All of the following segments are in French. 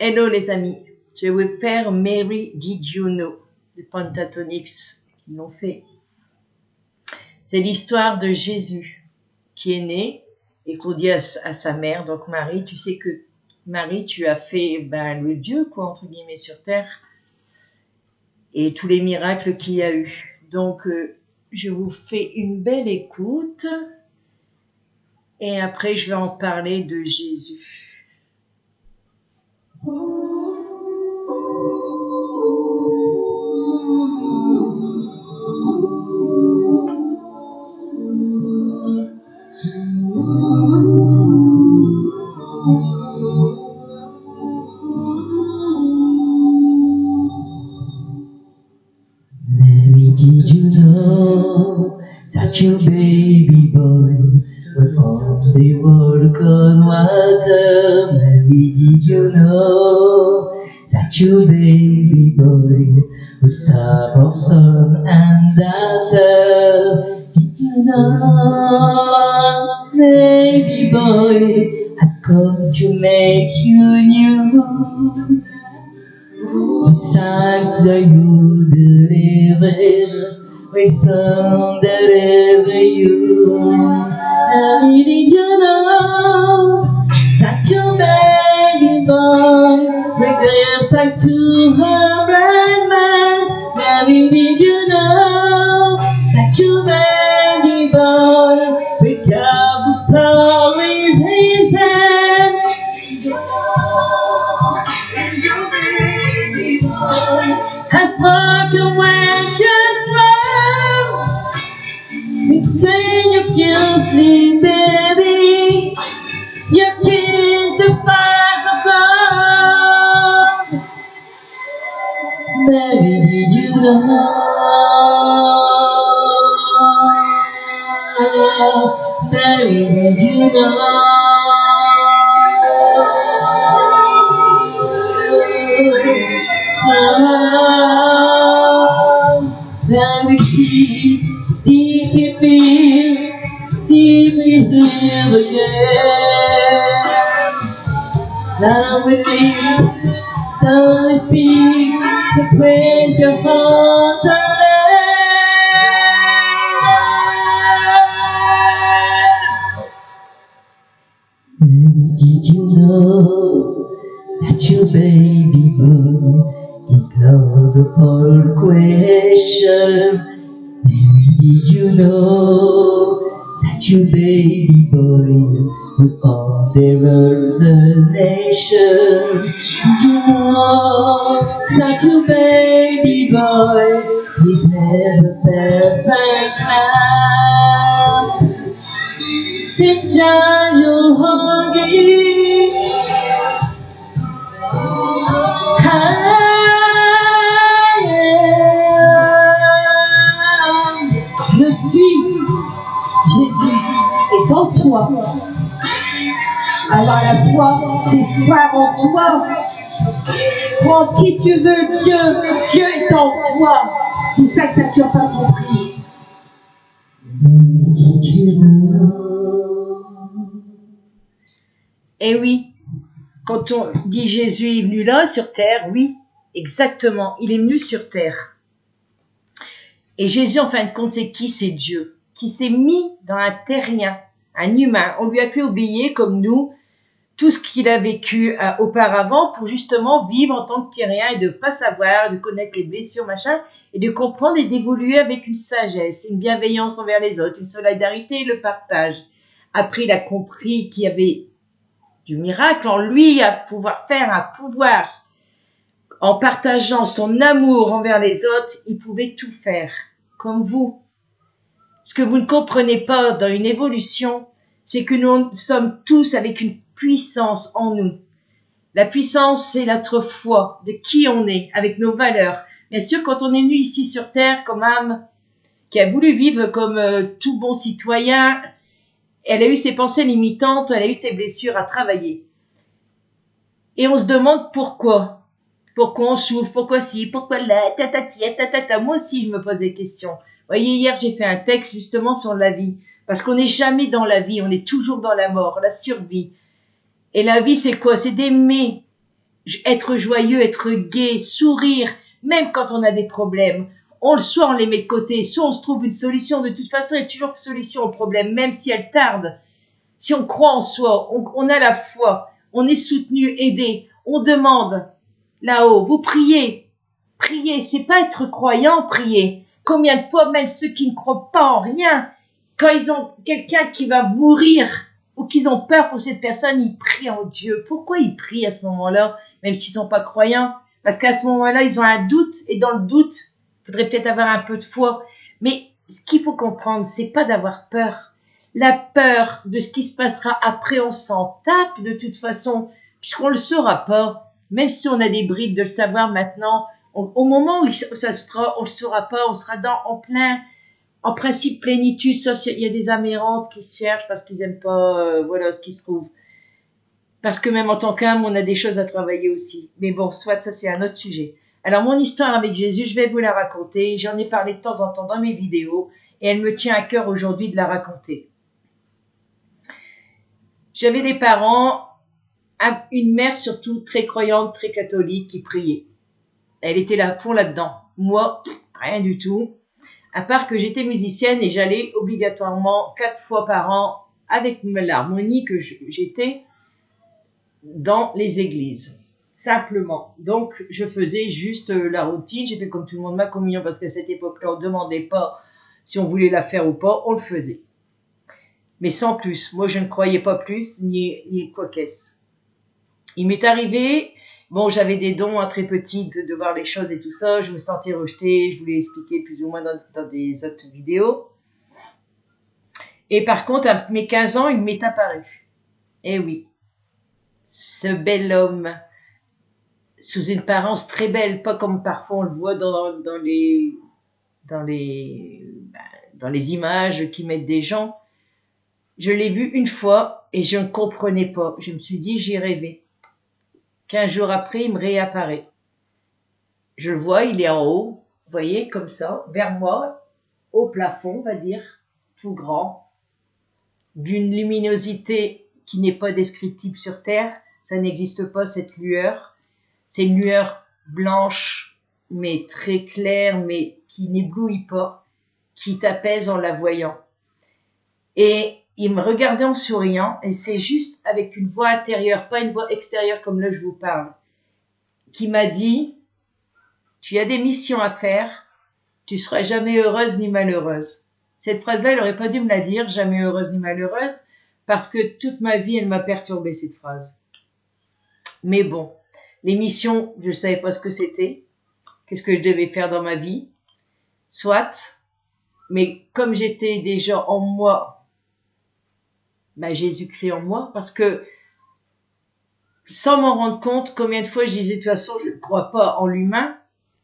Hello les amis, je vais vous faire Mary Did You Know de Pentatonix qui l'ont fait. C'est l'histoire de Jésus qui est né et qu'on dit à sa mère, donc Marie, tu sais que Marie, tu as fait le Dieu quoi entre guillemets sur terre et tous les miracles qu'il y a eu. Donc je vous fais une belle écoute et après je vais en parler de Jésus. Mary, did you know that your baby boy would on the world on water? Mary, did you know that your baby boy would suffer son and daughter? Did you know baby boy has come to make you new? We sang to you deliver, we sang deliver you. Mary, did you know that your baby boy will give back to her grandma? Mary, did you know that your baby boy will tell the stories he said? Has walked away just now. Then you can sleep, baby. Your tears are fires of gold. Baby, did you know? Baby, did you know? Now we see, deeply feel, deeply feel again. Now we feel, now we speak, to praise your heart and Baby, did you know that your baby boy is not the whole question? Baby, did you know that your baby boy would own the world's a nation? Did you know that your baby boy is never felt like now? Picture your hugging. Je suis Jésus est en toi. Alors la foi, c'est croire en toi. Crois en qui tu veux, Dieu est en toi. C'est ça que tu n'as pas compris. Eh oui, quand on dit Jésus est venu là sur terre, oui, exactement, il est venu sur terre. Et Jésus, en fin de compte, c'est qui? C'est Dieu, qui s'est mis dans un terrien, un humain. On lui a fait oublier, comme nous, tout ce qu'il a vécu auparavant pour justement vivre en tant que terrien et de ne pas savoir, de connaître les blessures, machin, et de comprendre et d'évoluer avec une sagesse, une bienveillance envers les autres, une solidarité et le partage. Après, il a compris qu'il y avait du miracle en lui à pouvoir faire un pouvoir. En partageant son amour envers les autres, il pouvait tout faire, comme vous. Ce que vous ne comprenez pas dans une évolution, c'est que nous sommes tous avec une puissance en nous. La puissance, c'est notre foi, de qui on est, avec nos valeurs. Bien sûr, quand on est venu ici sur Terre comme âme, qui a voulu vivre comme tout bon citoyen, elle a eu ses pensées limitantes, elle a eu ses blessures à travailler. Et on se demande pourquoi. Pourquoi on souffre, pourquoi ci, pourquoi là, tatata. Moi aussi, je me pose des questions. Vous voyez, hier, j'ai fait un texte justement sur la vie. Parce qu'on n'est jamais dans la vie, on est toujours dans la mort, la survie. Et la vie, c'est quoi? C'est d'aimer être joyeux, être gai, sourire, même quand on a des problèmes. Soit on les met de côté, soit on se trouve une solution. De toute façon, il y a toujours une solution au problème, même si elle tarde. Si on croit en soi, on a la foi, on est soutenu, aidé, on demande là-haut, vous priez. Prier, c'est pas être croyant, prier. Combien de fois, même ceux qui ne croient pas en rien, quand ils ont quelqu'un qui va mourir ou qu'ils ont peur pour cette personne, ils prient en Dieu. Pourquoi ils prient à ce moment-là, même s'ils sont pas croyants? Parce qu'à ce moment-là, ils ont un doute, et dans le doute, il faudrait peut-être avoir un peu de foi. Mais ce qu'il faut comprendre, c'est pas d'avoir peur. La peur de ce qui se passera après, on s'en tape de toute façon, puisqu'on le saura pas. Même si on a des brides de le savoir maintenant, au moment où ça se fera, on le saura pas, on sera en principe plénitude, sauf il y a des amérantes qui se cherchent parce qu'ils aiment pas, voilà, ce qui se trouve. Parce que même en tant qu'âme, on a des choses à travailler aussi. Mais bon, soit ça, c'est un autre sujet. Alors, mon histoire avec Jésus, je vais vous la raconter. J'en ai parlé de temps en temps dans mes vidéos et elle me tient à cœur aujourd'hui de la raconter. J'avais des parents, une mère surtout très croyante, très catholique, qui priait. Elle était là, fond là-dedans. Moi, rien du tout. À part que j'étais musicienne et j'allais obligatoirement 4 fois par an avec l'harmonie que j'étais dans les églises. Simplement. Donc, je faisais juste la routine. J'ai fait comme tout le monde ma communion parce qu'à cette époque-là, on ne demandait pas si on voulait la faire ou pas. On le faisait. Mais sans plus. Moi, je ne croyais pas plus, ni quoi qu'est-ce. Il m'est arrivé, bon, j'avais des dons très petits de voir les choses et tout ça. Je me sentais rejetée. Je voulais expliquer plus ou moins dans des autres vidéos. Et par contre, à mes 15 ans, il m'est apparu. Eh oui. Ce bel homme, sous une apparence très belle, pas comme parfois on le voit dans les images qui mettent des gens. Je l'ai vu une fois et je ne comprenais pas. Je me suis dit, j'ai rêvé. 15 jours après, il me réapparaît. Je le vois, il est en haut, vous voyez, comme ça, vers moi, au plafond, on va dire, tout grand, d'une luminosité qui n'est pas descriptible sur Terre. Ça n'existe pas, cette lueur. C'est une lueur blanche, mais très claire, mais qui n'éblouit pas, qui t'apaise en la voyant. Et il me regardait en souriant, et c'est juste avec une voix intérieure, pas une voix extérieure comme là je vous parle, qui m'a dit, tu as des missions à faire, tu seras jamais heureuse ni malheureuse. Cette phrase-là, il n'aurait pas dû me la dire, jamais heureuse ni malheureuse, parce que toute ma vie, elle m'a perturbée, cette phrase. Mais bon, les missions, je ne savais pas ce que c'était, qu'est-ce que je devais faire dans ma vie, soit, mais comme j'étais déjà en moi, Jésus-Christ en moi, parce que sans m'en rendre compte, combien de fois je disais de toute façon, je ne crois pas en l'humain,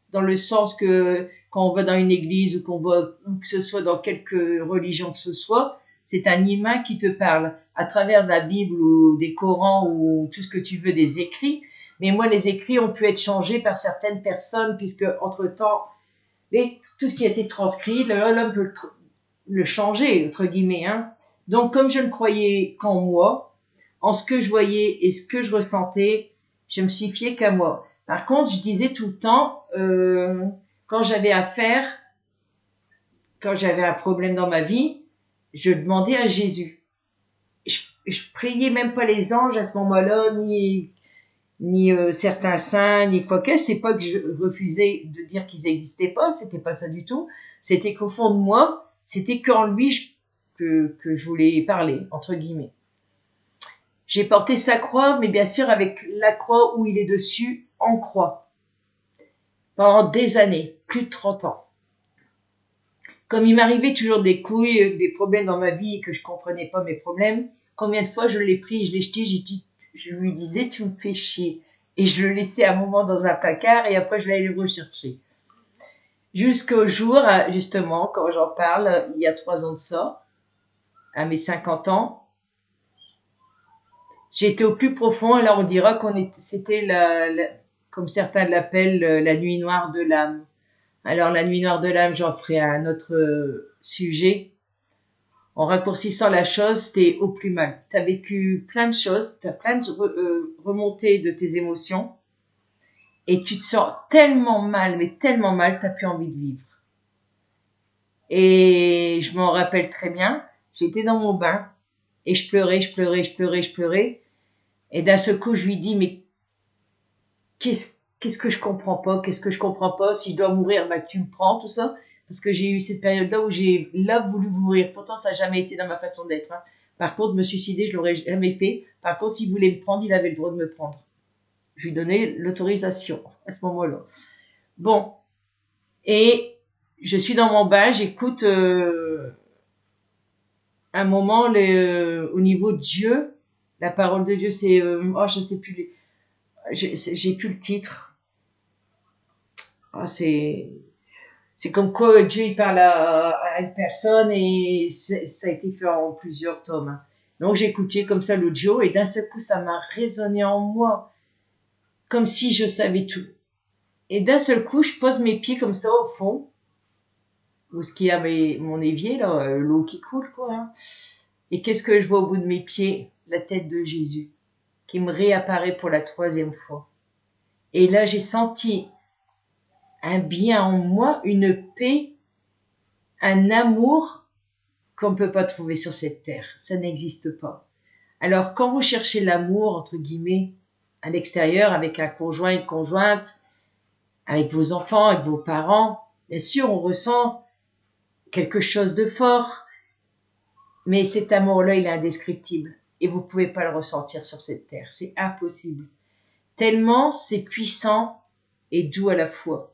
dans le sens que quand on va dans une église ou qu'on va où que ce soit dans quelque religion que ce soit, c'est un humain qui te parle à travers la Bible ou des Corans ou tout ce que tu veux, des écrits. Mais moi, les écrits ont pu être changés par certaines personnes puisque entre-temps, tout ce qui a été transcrit, l'homme peut le changer, entre guillemets. Hein. Donc, comme je ne croyais qu'en moi, en ce que je voyais et ce que je ressentais, je me suis fiée qu'à moi. Par contre, je disais tout le temps, quand j'avais un problème dans ma vie, je demandais à Jésus. Je priais même pas les anges à ce moment-là, ni certains saints, ni quoi que. C'est pas que je refusais de dire qu'ils n'existaient pas, c'était pas ça du tout. C'était qu'au fond de moi, c'était qu'en lui que je voulais parler, entre guillemets. J'ai porté sa croix, mais bien sûr avec la croix où il est dessus, en croix. Pendant des années, plus de 30 ans. Comme il m'arrivait toujours des couilles, des problèmes dans ma vie et que je comprenais pas mes problèmes, combien de fois je l'ai pris, je l'ai jeté, je lui disais, tu me fais chier. Et je le laissais un moment dans un placard et après je l'allais le rechercher. Jusqu'au jour, justement, quand j'en parle, il y a 3 ans de ça, à mes 50 ans, j'ai été au plus profond, alors on dira c'était comme certains l'appellent, la nuit noire de l'âme. Alors la nuit noire de l'âme, j'en ferai un autre sujet. En raccourcissant la chose, t'es au plus mal. T'as vécu plein de choses, t'as plein de remontées de tes émotions. et tu te sens tellement mal, mais tellement mal, t'as plus envie de vivre. Et je m'en rappelle très bien, j'étais dans mon bain, et je pleurais, je pleurais, je pleurais, je pleurais, et d'un seul coup, je lui dis, mais qu'est-ce que je comprends pas, qu'est-ce que je comprends pas, si je dois mourir, bah tu me prends, tout ça, parce que j'ai eu cette période-là où j'ai là voulu mourir, pourtant ça n'a jamais été dans ma façon d'être, hein. Par contre, me suicider, je l'aurais jamais fait, par contre, s'il voulait me prendre, il avait le droit de me prendre. Je lui donnais l'autorisation à ce moment-là. Bon, et je suis dans mon bain, j'écoute un moment au niveau de Dieu, la parole de Dieu, c'est oh je sais plus, j'ai plus le titre. Ah, c'est comme quoi Dieu il parle à une personne et ça a été fait en plusieurs tomes, hein. Donc j'écoutais comme ça l'audio et d'un seul coup ça m'a résonné en moi comme si je savais tout. Et d'un seul coup je pose mes pieds comme ça au fond où ce qu'il y a mon évier là, l'eau qui coule quoi, hein. Et qu'est-ce que je vois au bout de mes pieds? La tête de Jésus qui me réapparaît pour la 3e fois. Et là j'ai senti un bien en moi, une paix, un amour qu'on ne peut pas trouver sur cette terre. Ça n'existe pas. Alors, quand vous cherchez l'amour, entre guillemets, à l'extérieur, avec un conjoint, une conjointe, avec vos enfants, avec vos parents, bien sûr, on ressent quelque chose de fort, mais cet amour-là, il est indescriptible. Et vous ne pouvez pas le ressentir sur cette terre. C'est impossible. Tellement c'est puissant et doux à la fois.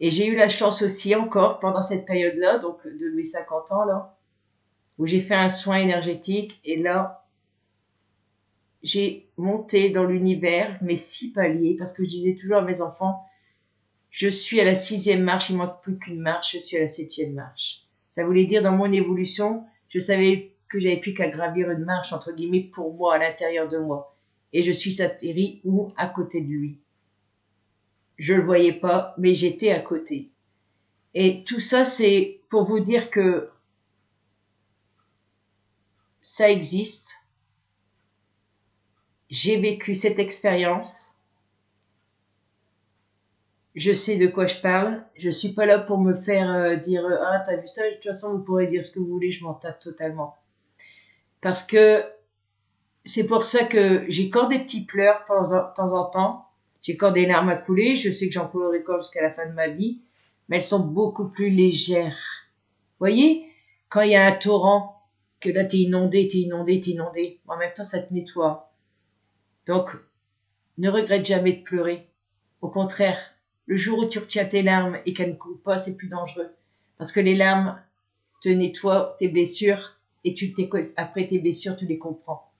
Et j'ai eu la chance aussi encore, pendant cette période-là, donc de mes 50 ans, là, où j'ai fait un soin énergétique, et là, j'ai monté dans l'univers mes 6 paliers, parce que je disais toujours à mes enfants, je suis à la 6e marche, il ne manque plus qu'une marche, je suis à la 7e marche. Ça voulait dire, dans mon évolution, je savais que j'avais plus qu'à gravir une marche, entre guillemets, pour moi, à l'intérieur de moi. Et je suis atterri ou à côté de lui. Je le voyais pas, mais j'étais à côté. Et tout ça, c'est pour vous dire que ça existe. J'ai vécu cette expérience. Je sais de quoi je parle. Je suis pas là pour me faire dire ah t'as vu ça. De toute façon vous pourrez dire ce que vous voulez, je m'en tape totalement. Parce que c'est pour ça que j'ai encore des petits pleurs de temps en temps. J'ai encore des larmes à couler. Je sais que j'en coulerai encore jusqu'à la fin de ma vie, mais elles sont beaucoup plus légères. Vous voyez, quand il y a un torrent, que là t'es inondé, en même temps ça te nettoie. Donc ne regrette jamais de pleurer. Au contraire, le jour où tu retiens tes larmes et qu'elles ne coulent pas, c'est plus dangereux. Parce que les larmes te nettoient tes blessures et après tes blessures, tu les comprends.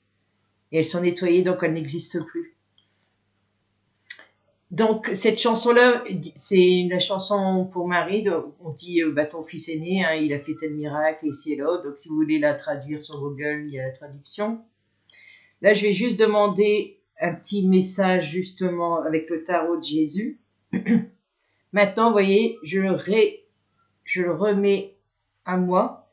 Et elles sont nettoyées, donc elles n'existent plus. Donc cette chanson-là, c'est la chanson pour Marie. On dit ton fils est né, hein, il a fait tel miracle, ici et là. Donc si vous voulez la traduire sur Google, il y a la traduction. Là, je vais juste demander un petit message justement avec le tarot de Jésus. Maintenant, vous voyez, je le remets à moi.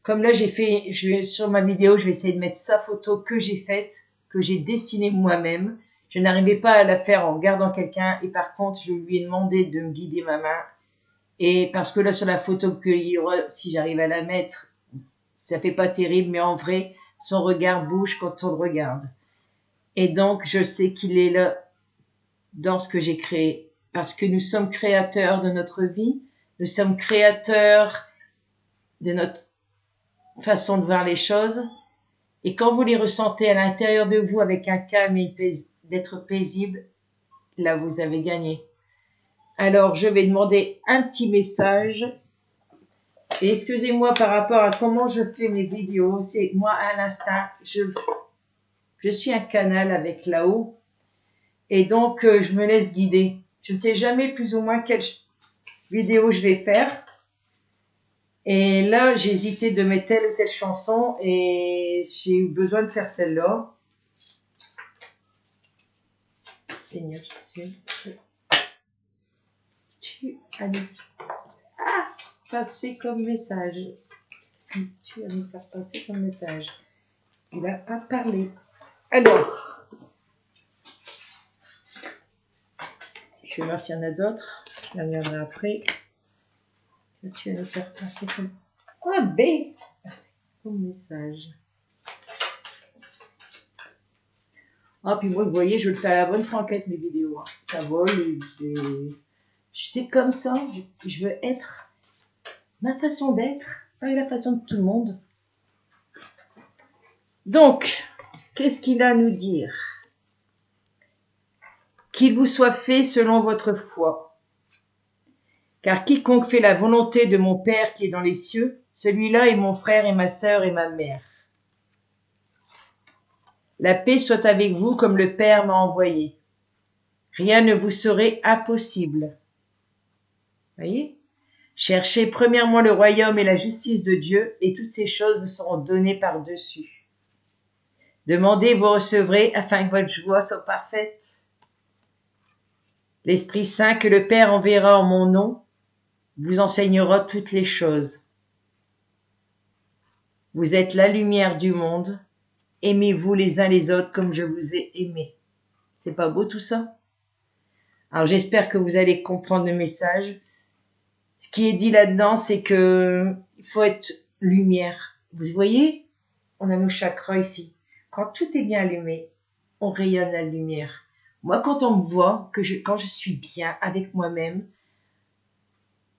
Comme là, sur ma vidéo, je vais essayer de mettre sa photo que j'ai faite, que j'ai dessinée moi-même. Je n'arrivais pas à la faire en regardant quelqu'un et par contre, je lui ai demandé de me guider ma main. Et parce que là, sur la photo si j'arrive à la mettre, ça fait pas terrible, mais en vrai, son regard bouge quand on le regarde. Et donc, je sais qu'il est là dans ce que j'ai créé. Parce que nous sommes créateurs de notre vie, nous sommes créateurs de notre façon de voir les choses. Et quand vous les ressentez à l'intérieur de vous avec un calme et d'être paisible, là vous avez gagné. Alors je vais demander un petit message. Et excusez-moi par rapport à comment je fais mes vidéos. C'est moi à l'instinct, je suis un canal avec là-haut. Et donc je me laisse guider. Je ne sais jamais plus ou moins quelle vidéo je vais faire. Et là, j'ai hésité de mettre telle ou telle chanson et j'ai eu besoin de faire celle-là. Seigneur Jésus, tu as passer comme message. Tu as nous faire passer comme message. Il a pas parlé. Alors, Je vais voir s'il y en a d'autres. Je regarderai après. Tu vas nous faire passer comme... Ah, B. C'est comme message. Ah, puis moi, vous voyez, je le fais à la bonne franquette, mes vidéos. Hein. Ça vole. Je sais comme ça. Je veux être ma façon d'être, pas la façon de tout le monde. Donc, qu'est-ce qu'il a à nous dire? Qu'il vous soit fait selon votre foi. Car quiconque fait la volonté de mon Père qui est dans les cieux, celui-là est mon frère et ma sœur et ma mère. La paix soit avec vous comme le Père m'a envoyé. Rien ne vous serait impossible. Voyez? Cherchez premièrement le royaume et la justice de Dieu, et toutes ces choses vous seront données par-dessus. Demandez, vous recevrez, afin que votre joie soit parfaite. L'Esprit Saint que le Père enverra en mon nom vous enseignera toutes les choses. Vous êtes la lumière du monde. Aimez-vous les uns les autres comme je vous ai aimés. C'est pas beau tout ça? Alors j'espère que vous allez comprendre le message. Ce qui est dit là-dedans, c'est que il faut être lumière. Vous voyez? On a nos chakras ici. Quand tout est bien allumé, on rayonne la lumière. Moi, quand on me voit, quand je suis bien avec moi-même,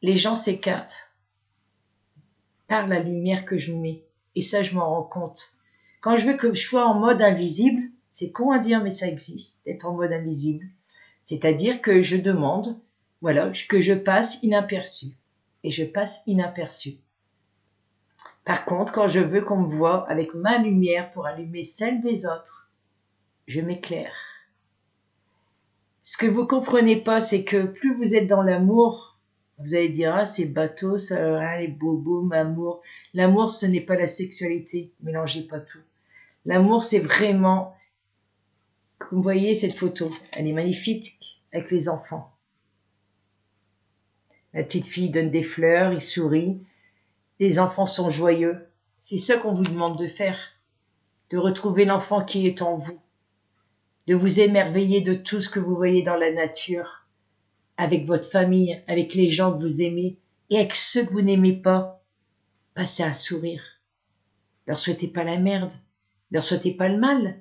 les gens s'écartent par la lumière que je mets. Et ça, je m'en rends compte. Quand je veux que je sois en mode invisible, c'est con à dire, mais ça existe, d'être en mode invisible. C'est-à-dire que je demande, voilà, que je passe inaperçu. Et je passe inaperçu. Par contre, quand je veux qu'on me voie avec ma lumière pour allumer celle des autres, je m'éclaire. Ce que vous comprenez pas, c'est que plus vous êtes dans l'amour, vous allez dire, ah, c'est bateau, ça, ah, les bobos, amour. L'amour, ce n'est pas la sexualité. Mélangez pas tout. L'amour, c'est vraiment, comme vous voyez cette photo, elle est magnifique avec les enfants. La petite fille donne des fleurs, il sourit. Les enfants sont joyeux. C'est ça qu'on vous demande de faire. De retrouver l'enfant qui est en vous. De vous émerveiller de tout ce que vous voyez dans la nature. Avec votre famille, avec les gens que vous aimez. Et avec ceux que vous n'aimez pas. Passez un sourire. Leur souhaitez pas la merde. Leur souhaitez pas le mal.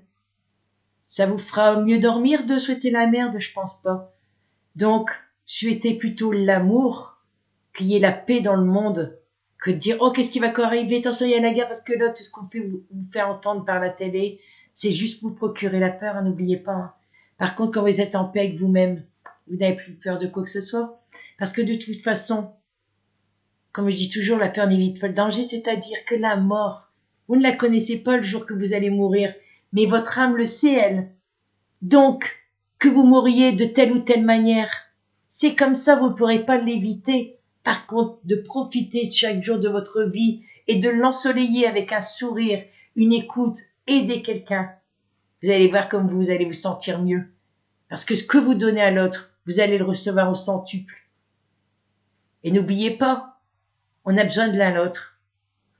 Ça vous fera mieux dormir de souhaiter la merde, je pense pas. Donc, souhaitez plutôt l'amour, qu'il y ait la paix dans le monde, que de dire, oh, qu'est-ce qui va encore arriver? Attention, il y a la guerre, parce que là, tout ce qu'on fait, vous fait entendre par la télé, c'est juste vous procurer la peur, hein, n'oubliez pas. Hein. Par contre, quand vous êtes en paix avec vous-même, vous n'avez plus peur de quoi que ce soit. Parce que de toute façon, comme je dis toujours, la peur n'évite pas le danger, c'est-à-dire que la mort, vous ne la connaissez pas le jour que vous allez mourir, mais votre âme le sait, elle. Donc, que vous mouriez de telle ou telle manière, c'est comme ça, vous ne pourrez pas l'éviter. Par contre, de profiter chaque jour de votre vie et de l'ensoleiller avec un sourire, une écoute, aider quelqu'un. Vous allez voir comme vous allez vous sentir mieux. Parce que ce que vous donnez à l'autre, vous allez le recevoir au centuple. Et n'oubliez pas, on a besoin de l'un l'autre.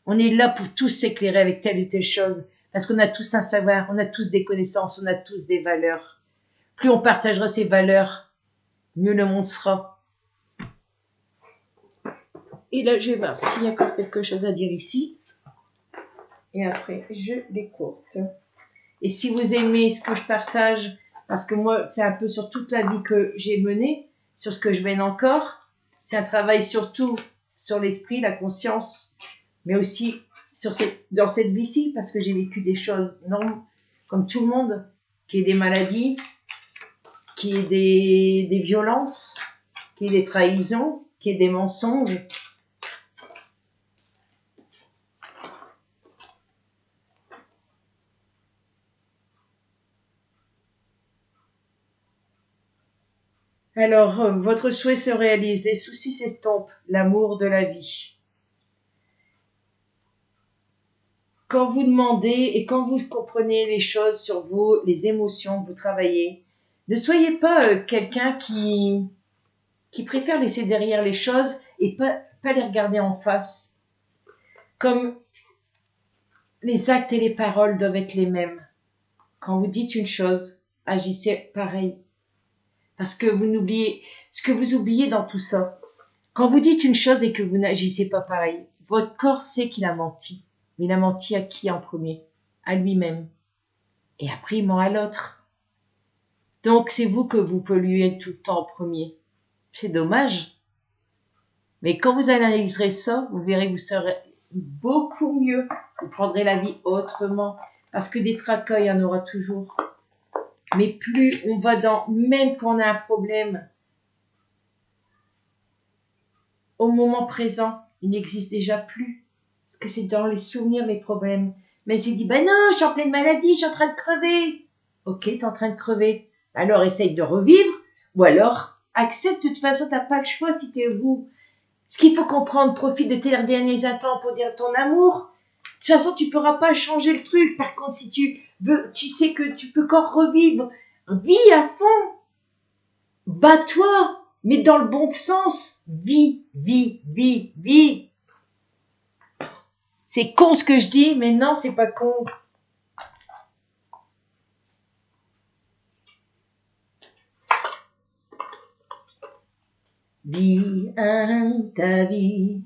On est là pour tous s'éclairer avec telle ou telle chose. Parce qu'on a tous un savoir, on a tous des connaissances, on a tous des valeurs. Plus on partagera ces valeurs, mieux le monde sera. Et là, je vais voir s'il y a encore quelque chose à dire ici. Et après, je l'écoute. Et si vous aimez ce que je partage, parce que moi, c'est un peu sur toute la vie que j'ai menée, sur ce que je mène encore. C'est un travail surtout sur l'esprit, la conscience, mais aussi dans cette vie-ci, parce que j'ai vécu des choses non comme tout le monde, qui est des maladies, qui est des violences, qui est des trahisons, qui est des mensonges. Alors, votre souhait se réalise, les soucis s'estompent, l'amour de la vie. Quand vous demandez et quand vous comprenez les choses sur vous, les émotions, vous travaillez, ne soyez pas quelqu'un qui préfère laisser derrière les choses et pas les regarder en face. Comme les actes et les paroles doivent être les mêmes. Quand vous dites une chose, agissez pareil. Parce que vous n'oubliez, ce que vous oubliez dans tout ça, quand vous dites une chose et que vous n'agissez pas pareil, votre corps sait qu'il a menti. Mais il a menti à qui en premier? À lui-même. Et après, il ment à l'autre. Donc, c'est vous que vous polluez tout le temps en premier. C'est dommage. Mais quand vous analyserez ça, vous verrez que vous serez beaucoup mieux. Vous prendrez la vie autrement. Parce que des tracas, il y en aura toujours. Mais plus on va même quand on a un problème, au moment présent, il n'existe déjà plus. Parce que c'est dans les souvenirs, les problèmes. Même si tu dis, ben non, je suis en pleine maladie, je suis en train de crever. Ok, tu es en train de crever. Alors essaye de revivre, ou alors accepte, de toute façon, tu n'as pas le choix si tu es au bout. Ce qu'il faut comprendre, profite de tes derniers instants pour dire ton amour. De toute façon, tu ne pourras pas changer le truc. Par contre, si tu veux, tu sais que tu peux encore revivre. Vis à fond. Bats-toi, mais dans le bon sens. Vis, vis, vis, vis. C'est con ce que je dis, mais non, c'est pas con. Vis ta vie.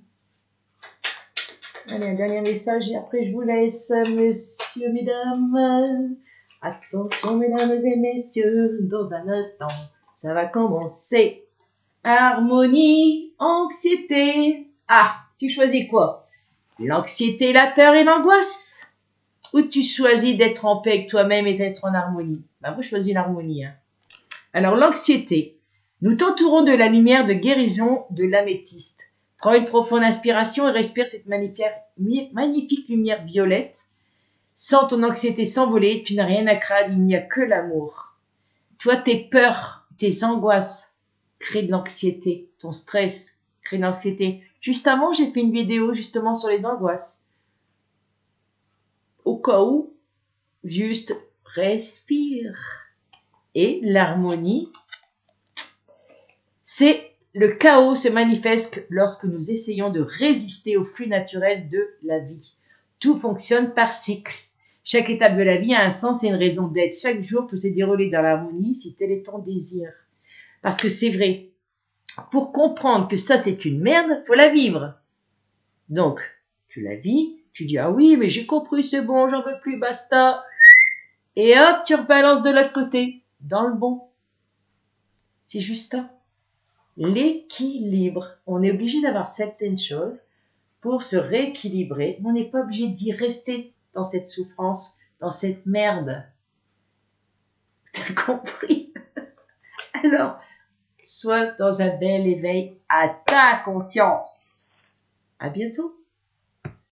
Allez, un dernier message et après je vous laisse, messieurs, mesdames. Attention, mesdames et messieurs, dans un instant, ça va commencer. Harmonie, anxiété. Ah, tu choisis quoi? L'anxiété, la peur et l'angoisse? Ou tu choisis d'être en paix avec toi-même et d'être en harmonie? Ben, vous choisissez l'harmonie. Hein. Alors, l'anxiété. Nous t'entourons de la lumière de guérison de l'améthyste. Prends une profonde inspiration et respire cette magnifique lumière violette. Sens ton anxiété s'envoler, tu n'as rien à craindre, il n'y a que l'amour. Toi, tes peurs, tes angoisses créent de l'anxiété. Ton stress crée de l'anxiété. Juste avant, j'ai fait une vidéo justement sur les angoisses. Au cas où, juste respire. Et l'harmonie, c'est le chaos se manifeste lorsque nous essayons de résister au flux naturel de la vie. Tout fonctionne par cycle. Chaque étape de la vie a un sens et une raison d'être. Chaque jour peut se dérouler dans l'harmonie si tel est ton désir. Parce que c'est vrai, pour comprendre que ça c'est une merde, faut la vivre. Donc, tu la vis, tu dis ah oui mais j'ai compris, c'est bon, j'en veux plus, basta. Et hop, tu rebalances de l'autre côté, dans le bon. C'est juste ça. L'équilibre. On est obligé d'avoir certaines choses pour se rééquilibrer, mais on n'est pas obligé d'y rester dans cette souffrance, dans cette merde. T'as compris? Alors, sois dans un bel éveil à ta conscience. À bientôt.